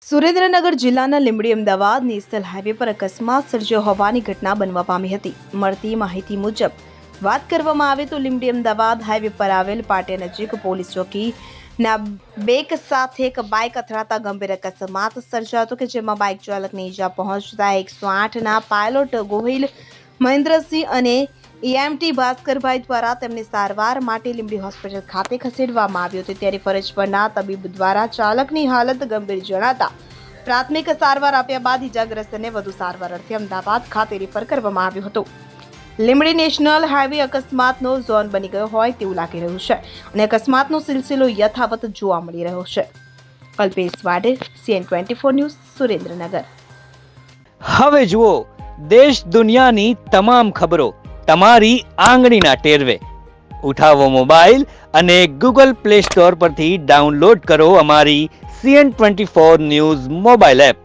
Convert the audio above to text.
સુરેન્દ્રનગર જિલ્લાના Limbdi Ahmedabad national highway પર અકસ્માત સર્જાયો હોવાની ઘટના બનવા પામી હતી. મળતી માહિતી મુજબ વાત કરવામાં આવે તો લીંબડી અમદાવાદ હાઈવે પર આવેલ પાટિયા નજીક પોલીસ ચોકીના બેક સાથે એક બાઇક અથડાતા ગંભીર અકસ્માત સર્જાયો હતો કે જેમાં બાઇક ચાલકને ઈજા પહોંચતા 108ના પાયલોટ ગોહિલ મહેન્દ્રસિંહ અને EMT ભાસ્કરભાઈ દ્વારા તેમને સારવાર માટે લીંબડી હોસ્પિટલ ખાતે ખસેડવામાં આવ્યો હતો. ત્યારે ફરજ પરના તબીબ દ્વારા ચાલકની હાલત ગંભીર જણાતા પ્રાથમિક સારવાર આપ્યા બાદ ઈજાગ્રસ્તને વધુ સારવાર અર્થે અમદાવાદ ખાતે રિફર કરવામાં આવ્યો હતો. લીંબડી નેશનલ હાઈવે અકસ્માતનો ઝોન બની ગયો હોય તેવું લાગી રહ્યું છે અને અકસ્માતનો સિલસિલો યથાવત જોવા મળી રહ્યો છે. Kalpesh Vader, CN24 news, Surendranagar. હવે જુઓ દેશ દુનિયાની તમામ ખબરો તમારી આંગળીના ટેરવે. ઉઠાવો મોબાઈલ અને Google Play Store પરથી ડાઉનલોડ કરો અમારી CN24 ન્યૂઝ મોબાઈલ એપ.